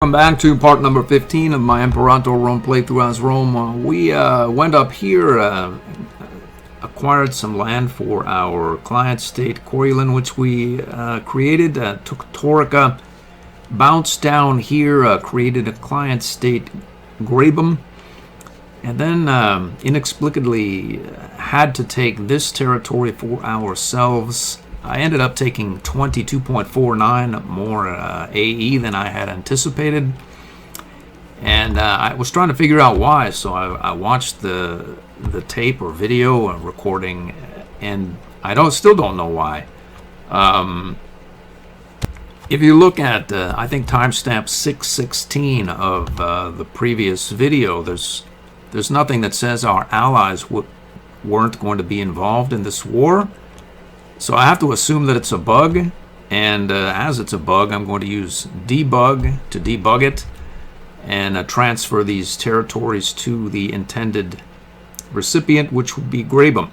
Welcome back to part number 15 of my Imperator Rome playthrough as Rome. We went up here, acquired some land for our client state Coriolan, which we created, took Torica, bounced down here, created a client state Grabum, and then inexplicably had to take this territory for ourselves. I ended up taking 22.49 more AE than I had anticipated, and I was trying to figure out why. So I watched the tape or video recording, and I still don't know why. If you look at I think timestamp 616 of the previous video, there's nothing that says our allies weren't going to be involved in this war. So I have to assume that it's a bug, and as it's a bug, I'm going to use debug to debug it and transfer these territories to the intended recipient, which would be Grabum.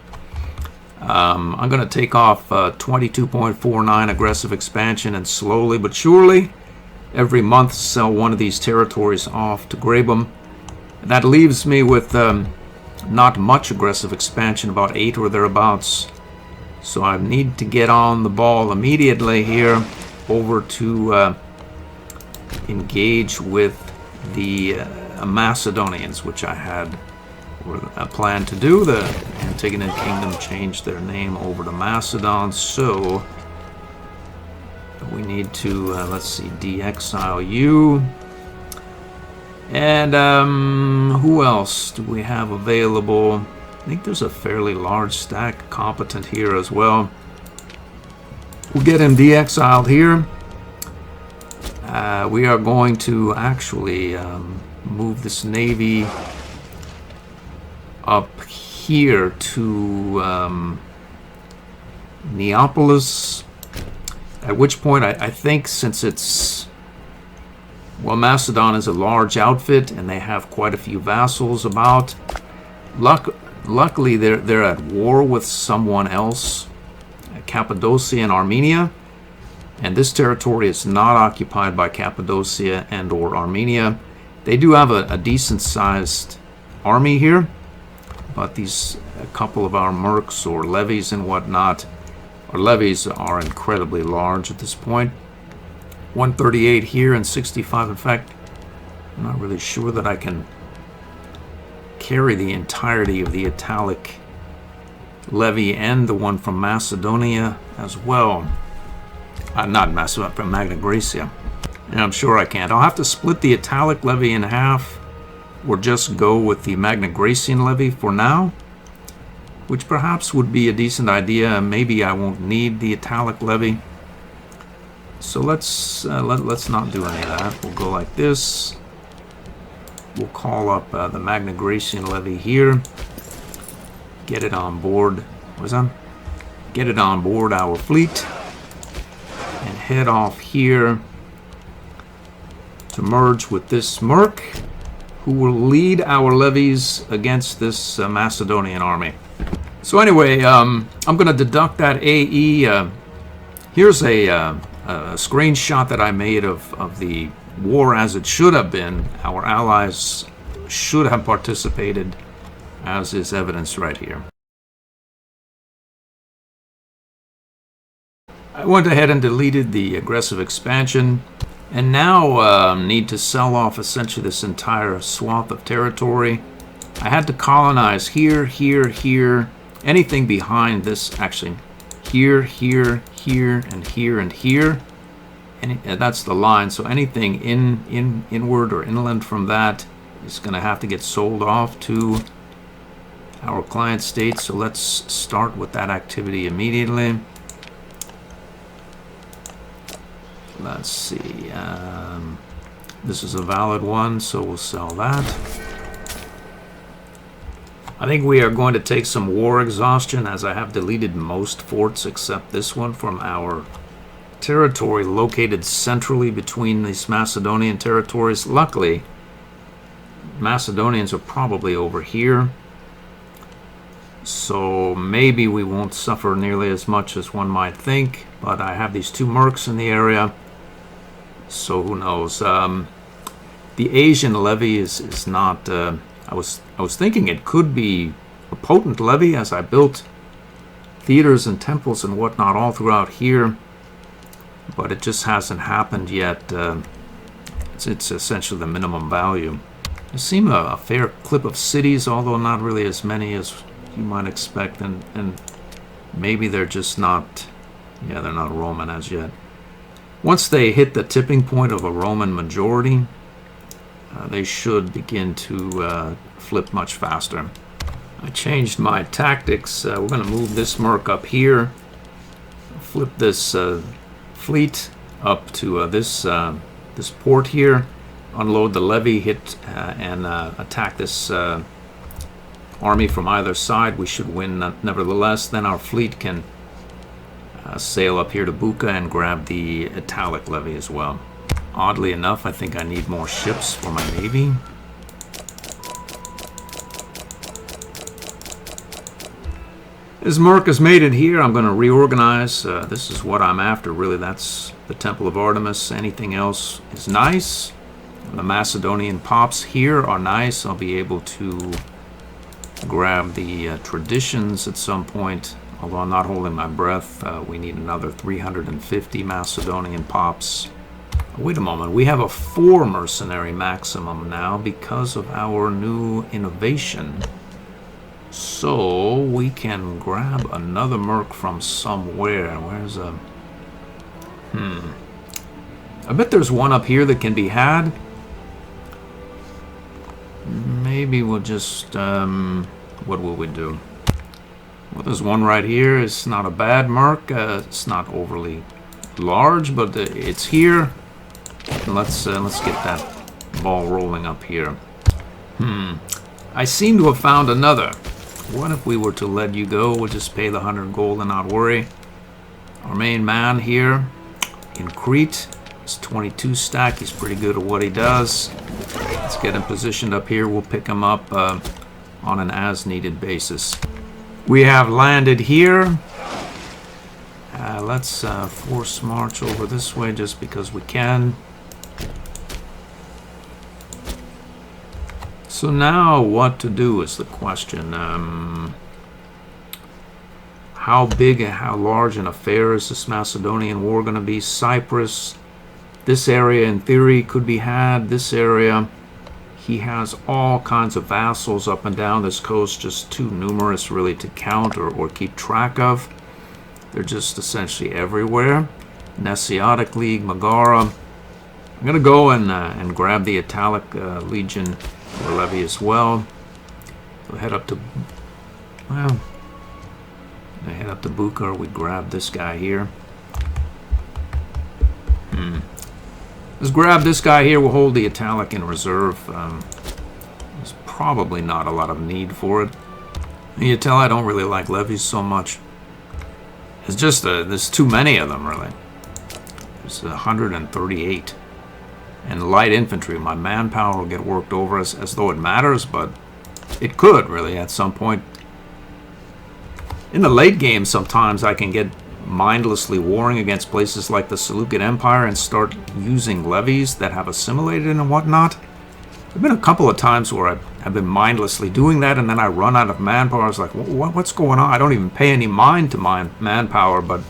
I'm going to take off 22.49 aggressive expansion, and slowly but surely, every month sell one of these territories off to Grabum. That leaves me with not much aggressive expansion, about 8 or thereabouts. So I need to get on the ball immediately here over to engage with the Macedonians, which I had a plan to do. The Antigonid Kingdom changed their name over to Macedon, so we need to, let's see, de-exile you. And who else do we have available? I think there's a fairly large stack competent here as well. We'll get him de-exiled here. We are going to actually move this navy up here to Neapolis, at which point I think, since it's, well, Macedon is a large outfit and they have quite a few vassals about. Luckily, they're at war with someone else, Cappadocia and Armenia, and this territory is not occupied by Cappadocia and or Armenia. They do have a decent-sized army here, but a couple of our mercs or levies and whatnot, our levies are incredibly large at this point. 138 here and 65. In fact, I'm not really sure that I can carry the entirety of the Italic levy and the one from Macedonia as well. Not Macedonia, from Magna Graecia. And I'm sure I can't. I'll have to split the Italic levy in half, or just go with the Magna Graecian levy for now, which perhaps would be a decent idea. Maybe I won't need the Italic levy. So let's not do any of that. We'll go like this. We'll call up the Magna Graecian levy here. Get it on board. What's that? Get it on board our fleet. And head off here to merge with this merc, who will lead our levies against this Macedonian army. So anyway, I'm going to deduct that AE. Here's a screenshot that I made of the war as it should have been. Our allies should have participated, as is evidence right here. I went ahead and deleted the aggressive expansion, and now need to sell off essentially this entire swath of territory. I had to colonize here, here, here, anything behind this, actually, here, here, here, and here, and here. That's the line, so anything inward or inland from that is going to have to get sold off to our client state. So let's start with that activity immediately. Let's see, this is a valid one, so we'll sell that. I think we are going to take some war exhaustion, as I have deleted most forts except this one from our territory located centrally between these Macedonian territories. Luckily, Macedonians are probably over here, so maybe we won't suffer nearly as much as one might think, but I have these two mercs in the area, so who knows. The Asian levy is not. I was thinking it could be a potent levy as I built theaters and temples and whatnot all throughout here, but it just hasn't happened yet. It's essentially the minimum value. There seem a fair clip of cities, although not really as many as you might expect, and maybe they're just not. Yeah, they're not Roman as yet. Once they hit the tipping point of a Roman majority, they should begin to flip much faster. I changed my tactics. We're going to move this merc up here, flip this fleet up to this port here, unload the levy, hit and attack this army from either side. We should win nevertheless. Then our fleet can sail up here to Buka and grab the Italic levy as well. Oddly enough, I think I need more ships for my navy. As Merc has made it here, I'm going to reorganize. This is what I'm after, really. That's the Temple of Artemis. Anything else is nice. The Macedonian pops here are nice. I'll be able to grab the traditions at some point. Although I'm not holding my breath, we need another 350 Macedonian pops. Wait a moment, we have a 4 mercenary maximum now because of our new innovation. So we can grab another merc from somewhere. Where's a... I bet there's one up here that can be had. Maybe we'll just... what will we do? Well, there's one right here. It's not a bad merc. It's not overly large, but it's here. Let's get that ball rolling up here. I seem to have found another. What if we were to let you go? We'll just pay the 100 gold and not worry. Our main man here in Crete is 22 stack. He's pretty good at what he does. Let's get him positioned up here. We'll pick him up on an as-needed basis. We have landed here. Let's force march over this way just because we can. So now what to do is the question. How big and how large an affair is this Macedonian war going to be? Cyprus, this area in theory could be had. This area, he has all kinds of vassals up and down this coast, just too numerous really to count or keep track of. They're just essentially everywhere. Nesiotic League, Megara. I'm going to go and grab the Italic Legion or levy as well. We'll head up to, well, I head up to Buka, or we grab this guy here. Let's grab this guy here. We'll hold the Italic in reserve. There's probably not a lot of need for it. You tell I don't really like levies so much. It's just there's too many of them, really. There's 138. And light infantry, my manpower will get worked over as though it matters, but it could, really, at some point. In the late game, sometimes I can get mindlessly warring against places like the Seleucid Empire and start using levies that have assimilated and whatnot. There have been a couple of times where I've been mindlessly doing that, and then I run out of manpower. I was like, what's going on? I don't even pay any mind to my manpower, but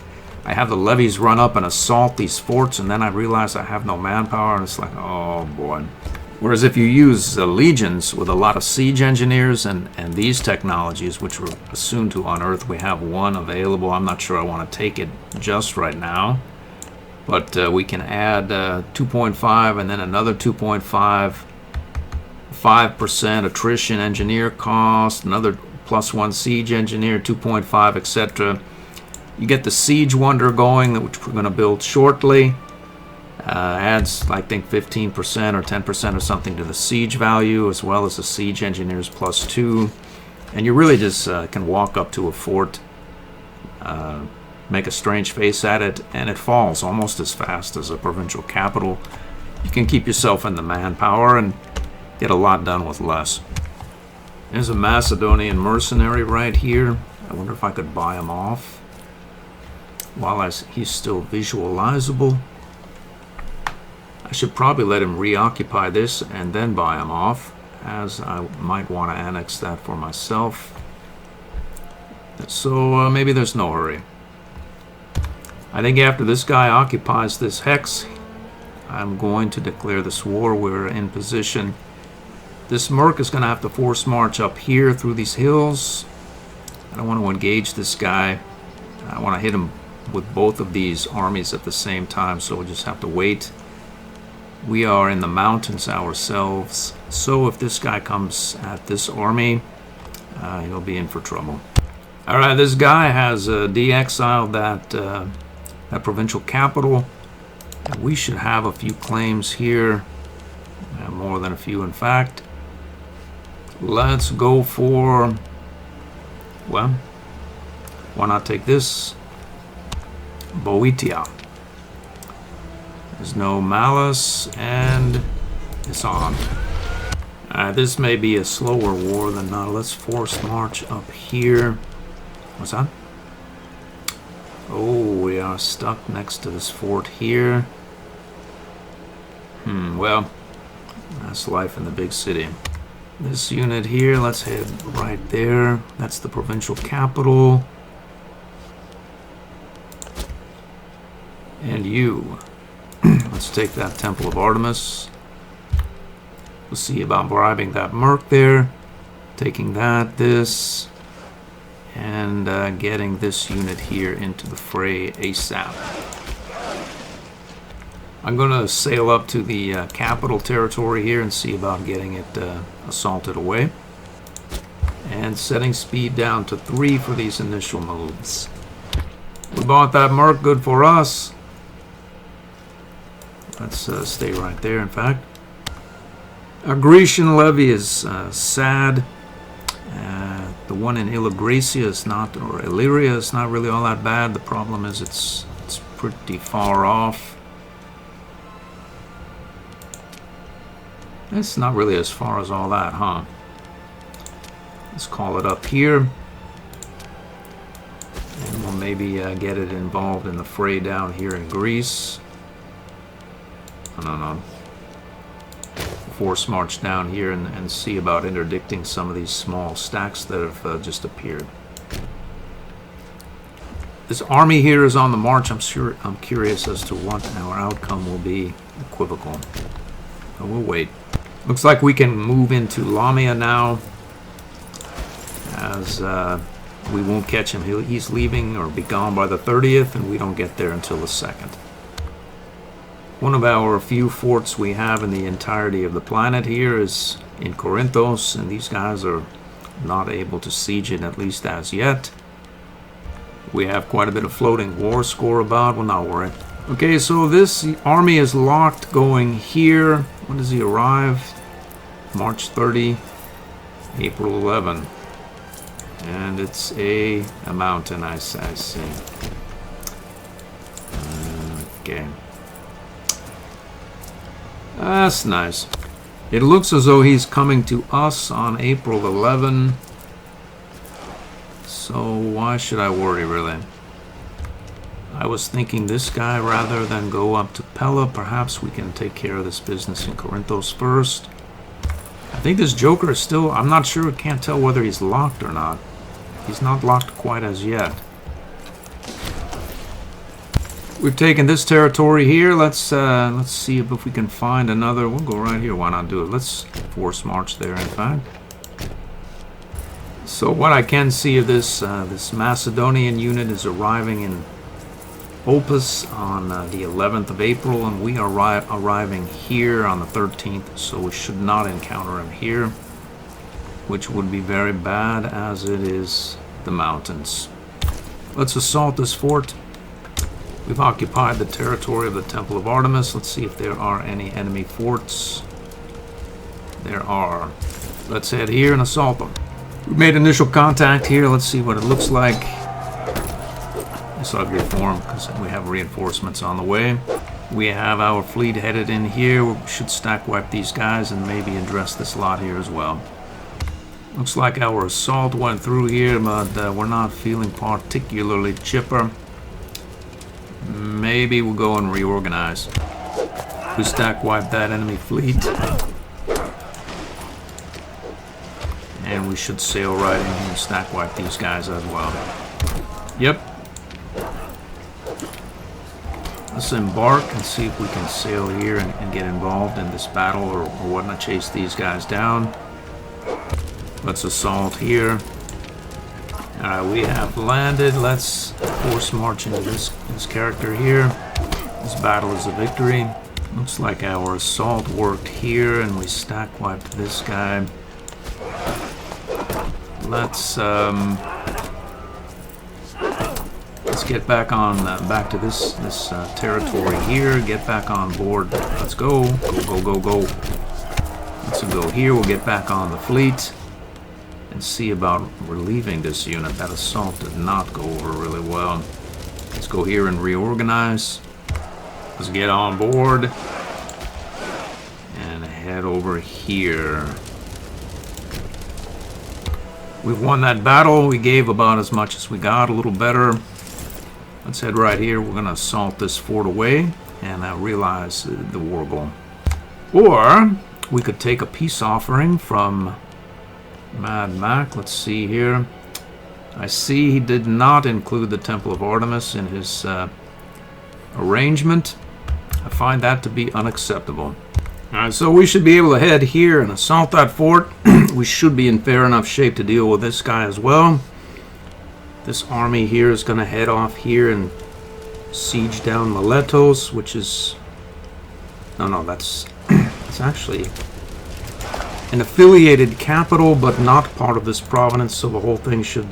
I have the levies run up and assault these forts, and then I realize I have no manpower, and it's like, oh boy. Whereas if you use legions with a lot of siege engineers and these technologies, which we're soon to unearth, we have one available. I'm not sure I want to take it just right now, but we can add 2.5 and then another 2.5, 5% attrition engineer cost, another +1 siege engineer, 2.5, etc. You get the Siege Wonder going, which we're going to build shortly. Adds, I think, 15% or 10% or something to the siege value, as well as the Siege Engineers +2. And you really just can walk up to a fort, make a strange face at it, and it falls almost as fast as a provincial capital. You can keep yourself in the manpower and get a lot done with less. There's a Macedonian mercenary right here. I wonder if I could buy him off while he's still visualizable. I should probably let him reoccupy this and then buy him off, as I might want to annex that for myself. So maybe there's no hurry. I think after this guy occupies this hex, I'm going to declare this war. We're in position. This merc is going to have to force march up here through these hills. I don't want to engage this guy. I want to hit him with both of these armies at the same time, so we'll just have to wait. We are in the mountains ourselves, so if this guy comes at this army, he'll be in for trouble. Alright, this guy has de-exiled that provincial capital. We should have a few claims here, more than a few in fact. Let's go for, well, why not take this? Boeotia. There's no malice, and it's on. This may be a slower war than not. Let's force march up here. What's that? Oh, we are stuck next to this fort here. Well, that's life in the big city. This unit here, let's head right there. That's the provincial capital. And you. Let's take that Temple of Artemis. We'll see about bribing that merc there. Taking that, this, and getting this unit here into the fray ASAP. I'm going to sail up to the capital territory here and see about getting it assaulted away. And setting speed down to 3 for these initial moves. We bought that merc, good for us. Let's stay right there, in fact. Our Grecian levy is sad. The one in Illyria is not, or Illyria is not really all that bad. The problem is it's pretty far off. It's not really as far as all that, huh? Let's call it up here. And we'll maybe get it involved in the fray down here in Greece. I don't know. Force march down here and see about interdicting some of these small stacks that have just appeared. This army here is on the march. I'm curious as to what our outcome will be. Equivocal. But we'll wait. Looks like we can move into Lamia now, as we won't catch him. He's leaving or be gone by the 30th, and we don't get there until the 2nd. One of our few forts we have in the entirety of the planet here is in Corinthos, and these guys are not able to siege it, at least as yet. We have quite a bit of floating war score about. We'll not worry. Okay, so this army is locked going here. When does he arrive? March 30, April 11. And it's a mountain, I see. Okay. That's nice. It looks as though he's coming to us on April 11. So why should I worry, really? I was thinking this guy rather than go up to Pella. Perhaps we can take care of this business in Corinthos first. I think this Joker is still... I'm not sure. Can't tell whether he's locked or not. He's not locked quite as yet. We've taken this territory here. Let's see if we can find another. We'll go right here. Why not do it? Let's force march there, in fact. So what I can see of this this Macedonian unit is arriving in Opus on the 11th of April, and we are arriving here on the 13th, so we should not encounter him here, which would be very bad as it is the mountains. Let's assault this fort. We've occupied the territory of the Temple of Artemis. Let's see if there are any enemy forts. There are. Let's head here and assault them. We've made initial contact here. Let's see what it looks like. This ugly form, because we have reinforcements on the way. We have our fleet headed in here. We should stack wipe these guys and maybe address this lot here as well. Looks like our assault went through here, but we're not feeling particularly chipper. Maybe we'll go and reorganize. We stack wipe that enemy fleet. And we should sail right in here and stack wipe these guys as well. Yep. Let's embark and see if we can sail here and get involved in this battle or whatnot. Chase these guys down. Let's assault here. Alright, we have landed. Let's force march into this character here. This battle is a victory. Looks like our assault worked here and we stack wiped this guy. Let's get back on back to this territory here. Get back on board. Let's go. Go. Let's go here. We'll get back on the fleet and see about relieving this unit. That assault did not go over really well. Let's go here and reorganize. Let's get on board and head over here. We've won that battle. We gave about as much as we got, a little better. Let's head right here. We're going to assault this fort away and realize the war goal. Or we could take a peace offering from Mad Mac. Let's see here. I see he did not include the Temple of Artemis in his arrangement. I find that to be unacceptable. Alright, so we should be able to head here and assault that fort. We should be in fair enough shape to deal with this guy as well. This army here is going to head off here and siege down Miletos, which is... No, that's it's actually an affiliated capital, but not part of this province, so the whole thing should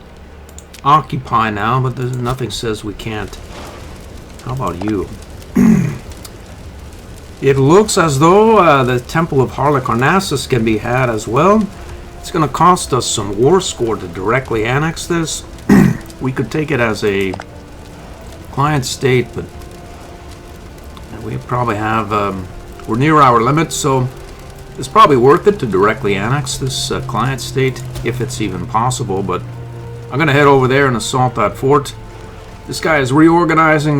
occupy now, but there's nothing says we can't. How about you? It looks as though the Temple of Halicarnassus can be had as well. It's going to cost us some war score to directly annex this. We could take it as a client state, but we probably have... we're near our limit, so it's probably worth it to directly annex this client state, if it's even possible, but I'm going to head over there and assault that fort. This guy is reorganizing.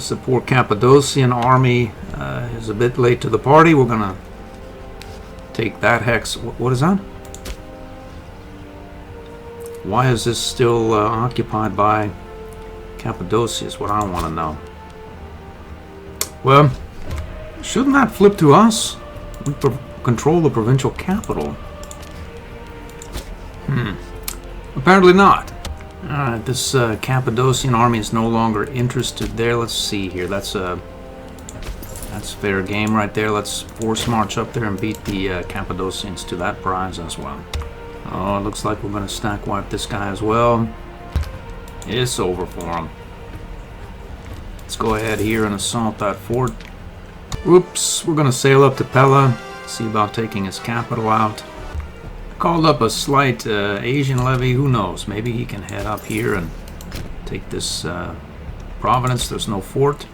The poor Cappadocian army is a bit late to the party. We're going to take that hex. What is that? Why is this still occupied by Cappadocia is what I want to know. Well, shouldn't that flip to us? We control the provincial capital. Apparently not. Alright, this Cappadocian army is no longer interested there. Let's see here. That's fair game right there. Let's force march up there and beat the Cappadocians to that prize as well. Oh, it looks like we're going to stack wipe this guy as well. It's over for him. Let's go ahead here and assault that fort. Oops, we're going to sail up to Pella, see about taking his capital out. Called up a slight Asian levy. Who knows? Maybe he can head up here and take this province. There's no fort.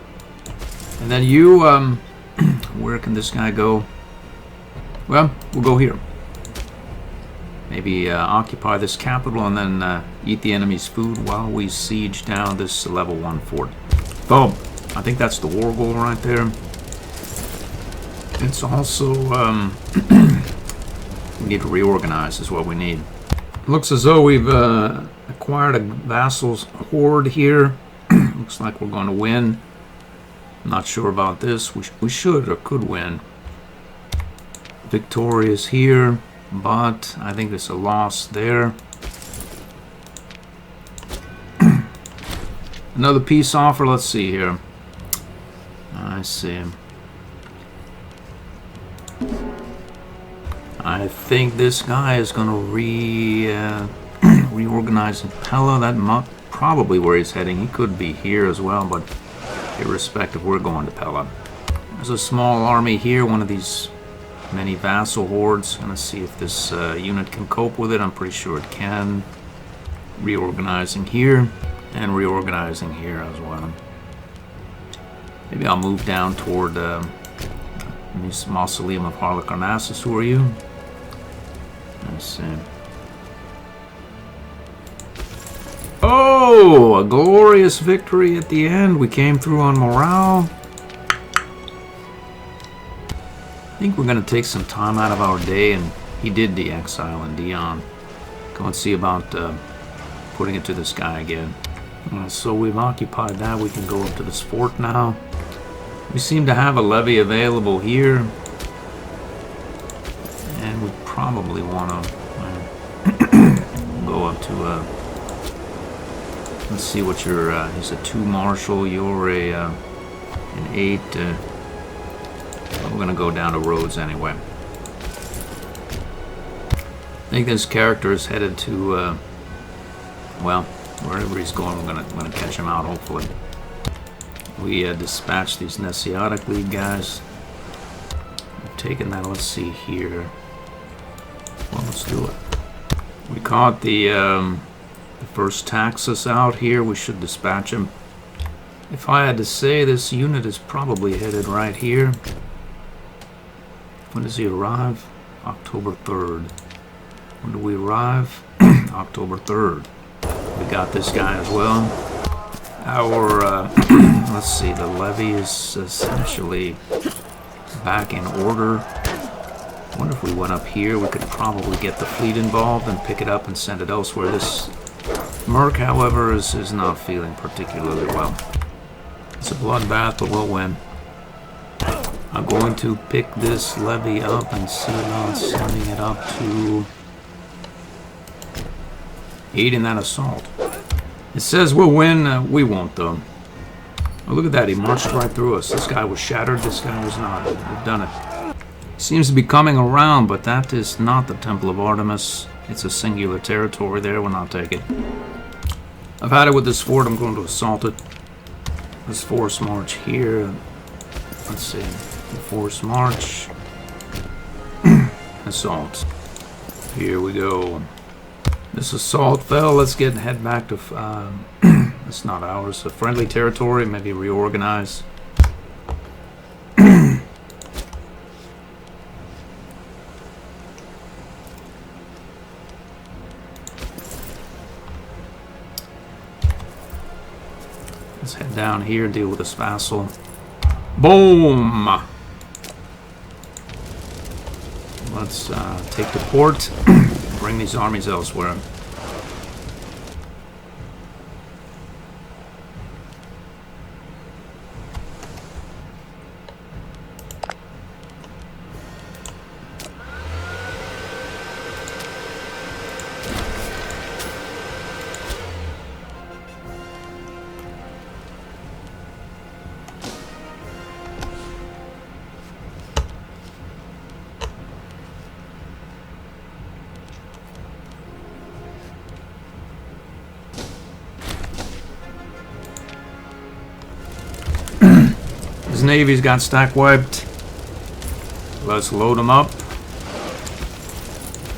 And then you, where can this guy go? Well, we'll go here. Maybe occupy this capital and then eat the enemy's food while we siege down this level 1 fort. Boom. I think that's the war goal right there. It's also... we need to reorganize is what we need. Looks as though we've acquired a vassal's horde here. Looks like we're going to win. Not sure about this. We should or could win. Victorious here, but I think there's a loss there. Another peace offer. Let's see here. I see. I think this guy is going to reorganize in Pella. That probably where he's heading. He could be here as well, but irrespective, we're going to Pella. There's a small army here, one of these many vassal hordes. Going to see if this unit can cope with it. I'm pretty sure it can. Reorganizing here and reorganizing here as well. Maybe I'll move down toward this mausoleum of Halicarnassus. Who are you? Let's see. Oh, a glorious victory at the end. We came through on morale. think we're going to take some time out of our day, and he did de-exile in Dion. Go and see about putting it to this guy again. So we've occupied that. We can go up to this fort now. We seem to have a levy available here. And we probably want to go up to let's see what you're, he's a 2 marshal, you're an 8. We're going to go down to Rhodes anyway. I think this character is headed to, well, wherever he's going, we're going to catch him out, hopefully. We dispatched these Nesiatic League guys. We've taken that, let's see here. Well, let's do it. We caught the first Taxus out here. We should dispatch him. If I had to say, this unit is probably headed right here. When does he arrive? October 3rd. When do we arrive? October 3rd. We got this guy as well. Our, let's see, the levy is essentially back in order. I wonder if we went up here, we could probably get the fleet involved and pick it up and send it elsewhere. This Merc, however, is not feeling particularly well. It's a bloodbath, but we'll win. I'm going to pick this levy up and see about sending it up to aid in that assault. It says we'll win, we won't though. Oh, look at that, he marched right through us. This guy was shattered, this guy was not. We've done it. He seems to be coming around, but that is not the Temple of Artemis. It's a singular territory there, we'll not take it. I've had it with this fort, I'm going to assault it. Let's force march here. Let's see, force march. Assault. Here we go. This assault fell. Let's head back to, it's not ours, a friendly territory, maybe reorganize. Let's head down here, deal with this vassal. Boom! Let's take the port. Bring these armies elsewhere. His navy's got stack wiped. Let's load them up.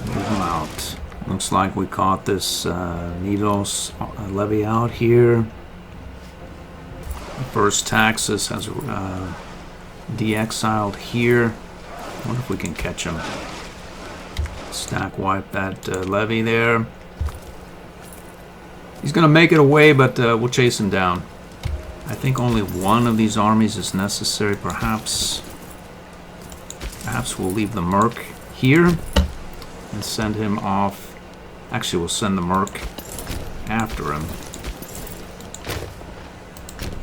Move them out. Looks like we caught this Nidos levy out here. The first Taxus has de-exiled here. I wonder if we can catch him. Stack wipe that levy there. He's going to make it away, but we'll chase him down. I think only one of these armies is necessary. Perhaps we'll leave the Merc here and send him off. Actually, we'll send the Merc after him.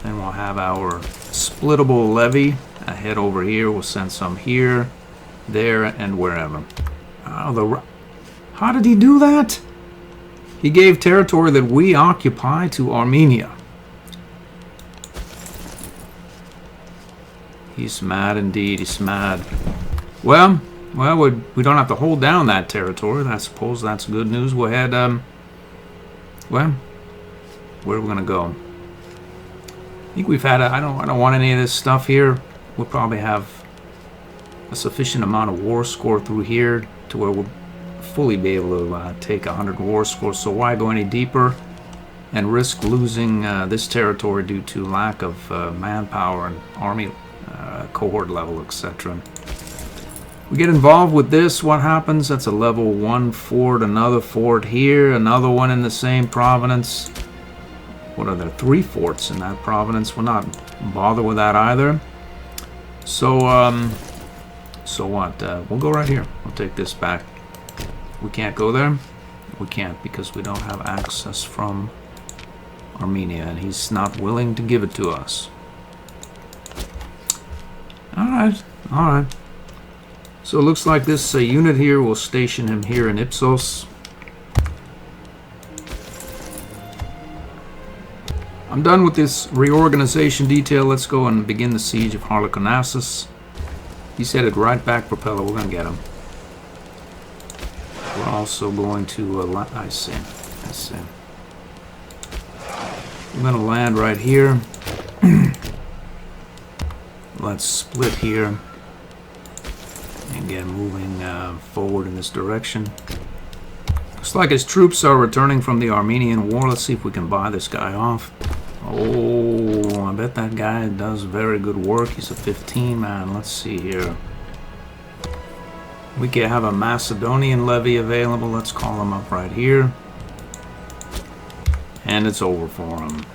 Then we'll have our splittable levy ahead over here. We'll send some here, there, and wherever. How did he do that? He gave territory that we occupy to Armenia. He's mad indeed, he's mad. Well, we don't have to hold down that territory. I suppose that's good news. We'll head, well, where are we gonna go? I think we've had I don't want any of this stuff here. We'll probably have a sufficient amount of war score through here to where we'll fully be able to take 100 war score. So why go any deeper and risk losing this territory due to lack of manpower and army cohort level, etc. We get involved with this, what happens? That's a level 1 fort, another fort here, another one in the same province. What are there? 3 forts in that province. We're not bothered with that either. So So what? We'll go right here. We'll take this back. We can't go there? We can't because we don't have access from Armenia, and he's not willing to give it to us. Alright, alright. So it looks like this unit here will station him here in Ipsos. I'm done with this reorganization detail. Let's go and begin the siege of Halicarnassus. He's headed right back, Propeller. We're going to get him. We're also going to... I see. I'm going to land right here. Let's split here and get moving forward in this direction. Looks like his troops are returning from the Armenian War. Let's see if we can buy this guy off. Oh, I bet that guy does very good work. He's a 15 man. Let's see here. We can have a Macedonian levy available. Let's call him up right here. And it's over for him.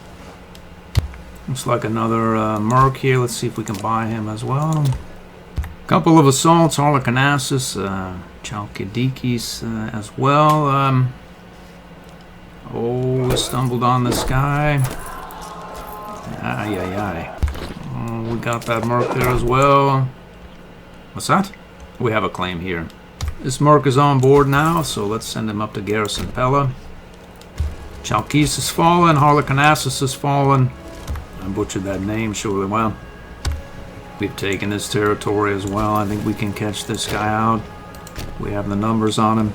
Looks like another Merc here. Let's see if we can buy him as well. Couple of assaults, Halicarnassus, Chalkidikis as well. Oh, we stumbled on this guy. Oh, we got that Merc there as well. What's that? We have a claim here. This Merc is on board now, so let's send him up to Garrison Pella. Chalkis has fallen, Halicarnassus has fallen. I butchered that name surely well. We've taken this territory as well. I think we can catch this guy out. We have the numbers on him.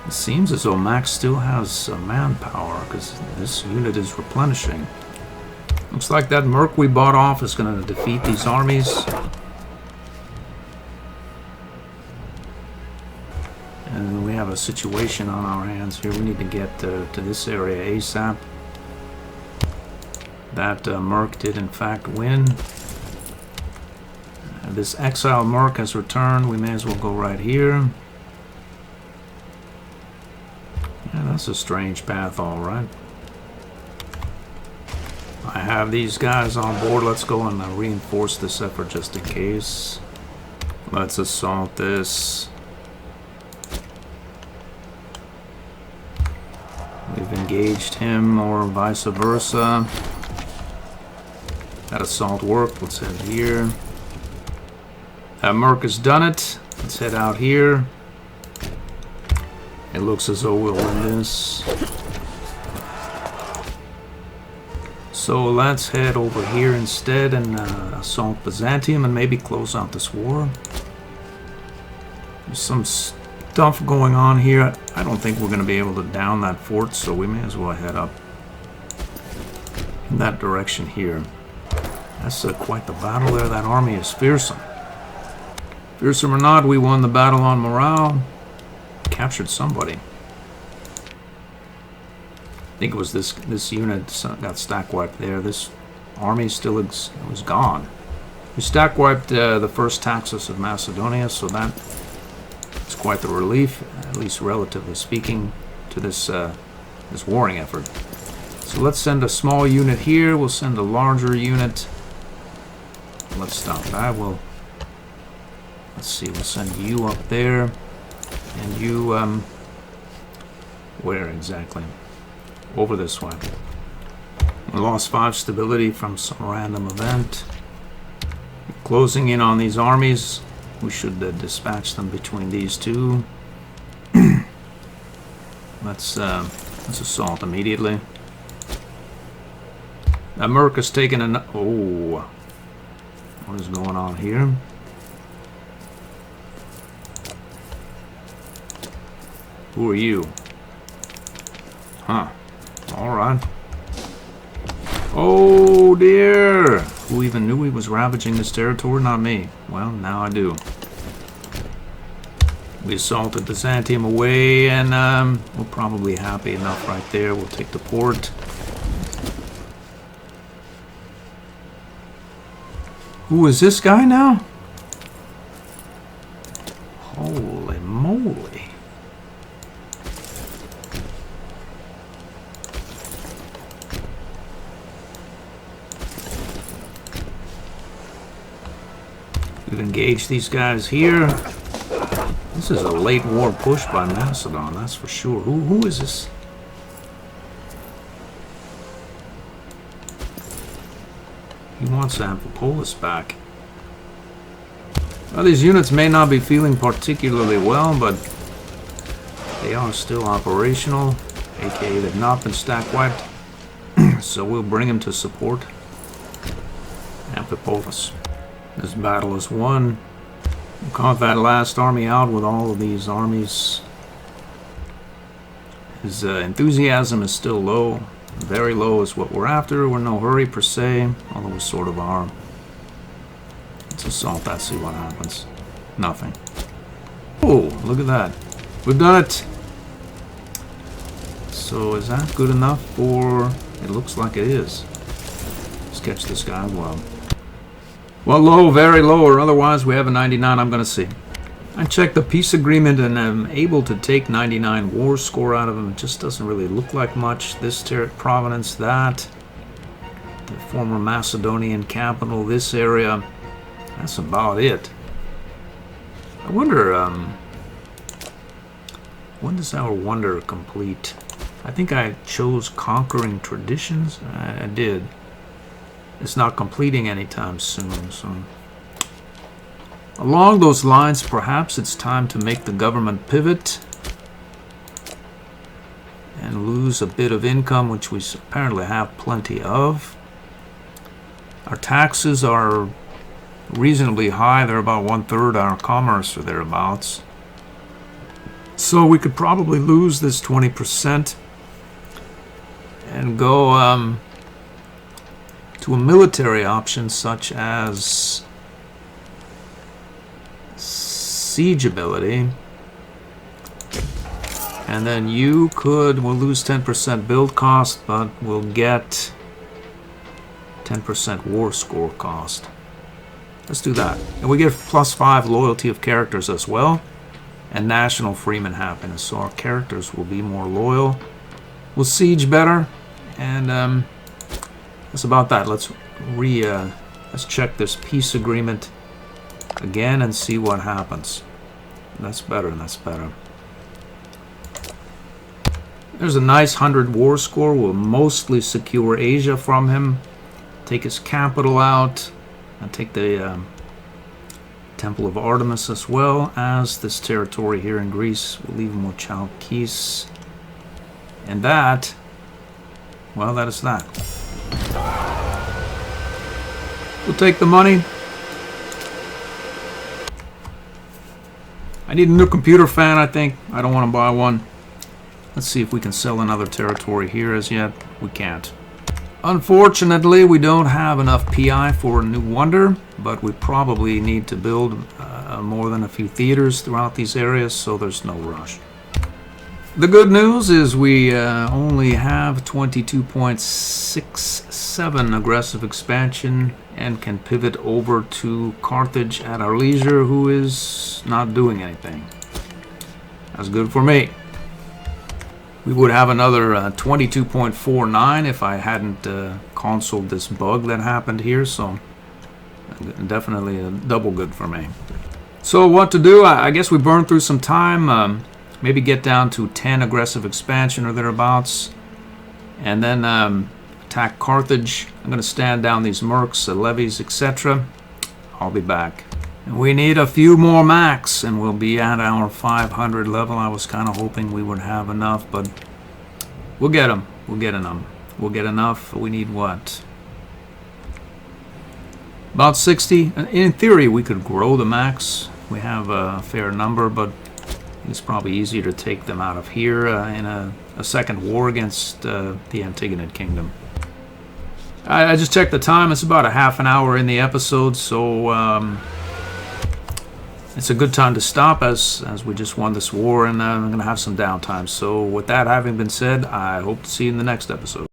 It seems as though Max still has manpower because this unit is replenishing. Looks like that Merc we bought off is going to defeat these armies. And we have a situation on our hands here. We need to get to this area ASAP. That Merc did in fact win. This exile Merc has returned. We may as well go right here. Yeah, that's a strange path, all right. I have these guys on board. Let's go and reinforce this effort just in case. Let's assault this. We've engaged him or vice versa. That assault worked. Let's head here. Merc has done it. Let's head out here. It looks as though we'll win this. So let's head over here instead and assault Byzantium and maybe close out this war. There's some stuff going on here. I don't think we're going to be able to down that fort, so we may as well head up in that direction here. That's quite the battle there. That army is fearsome. Fearsome or not, we won the battle on morale. Captured somebody. I think it was this unit got stack wiped there. This army still was gone. We stack wiped the first Taxus of Macedonia, so that is quite the relief, at least relatively speaking, to this this warring effort. So let's send a small unit here. We'll send a larger unit. Let's stop that. Let's see. We'll send you up there, and you where exactly? Over this way. We lost 5 stability from some random event. Closing in on these armies. We should dispatch them between these two. Let's assault immediately. Merc has taken an... Oh. What is going on here? Who are you? Huh. Alright. Oh dear! Who even knew he was ravaging this territory? Not me. Well, now I do. We assaulted Byzantium away, and we're probably happy enough right there. We'll take the port. Who is this guy now? Holy moly. We've engaged these guys here. This is a late war push by Macedon, that's for sure. Who is this? He wants Amphipolis back. Well, these units may not be feeling particularly well, but they are still operational, aka they've not been stack wiped. So we'll bring him to support Amphipolis. This battle is won. We caught that last army out with all of these armies. His enthusiasm is still low. Very low is what we're after. We're in no hurry per se, although we sort of are. Let's assault that, see what happens. Nothing. Oh, look at that. We've done it. So is that good enough for... It looks like it is. Sketch this guy well. Well, low, very low, or otherwise we have a 99, I'm going to see. I checked the peace agreement and I'm able to take 99 war score out of him. It just doesn't really look like much. This province, that. The former Macedonian capital, this area. That's about it. I wonder, when does our wonder complete? I think I chose conquering traditions. I did. It's not completing anytime soon, so... Along those lines, perhaps it's time to make the government pivot and lose a bit of income, which we apparently have plenty of. Our taxes are reasonably high. They're about 1/3 our commerce or thereabouts. So we could probably lose this 20% and go to a military option such as siege ability, and then we'll lose 10% build cost, but we'll get 10% war score cost. Let's do that. And we get +5 loyalty of characters as well, and national freeman happiness, so our characters will be more loyal. We'll siege better, and that's about that. Let's check this peace agreement again and see what happens. That's better, that's better. There's a nice 100 war score. We'll mostly secure Asia from him, take his capital out, and take the Temple of Artemis as well as this territory here in Greece. We'll leave him with Chalkis. And that, well, that is that. We'll take the money. I need a new computer fan, I think. I don't want to buy one. Let's see if we can sell another territory here as yet. We can't. Unfortunately, we don't have enough PI for a new wonder, but we probably need to build more than a few theaters throughout these areas, so there's no rush. The good news is we only have 22.67 aggressive expansion and can pivot over to Carthage at our leisure, who is not doing anything. That's good for me. We would have another 22.49 if I hadn't consoled this bug that happened here, so definitely a double good for me. So what to do? I guess we burned through some time. Maybe get down to 10 aggressive expansion or thereabouts, and then attack Carthage. I'm going to stand down these mercs, levies, etc. I'll be back. And we need a few more max, and we'll be at our 500 level. I was kind of hoping we would have enough, but we'll get them. We'll get them. We'll get enough. We need what? About 60. In theory, we could grow the max. We have a fair number, but it's probably easier to take them out of here in a second war against the Antigonid Kingdom. I just checked the time. It's about a half an hour in the episode, so it's a good time to stop as we just won this war, and I'm going to have some downtime. So with that having been said, I hope to see you in the next episode.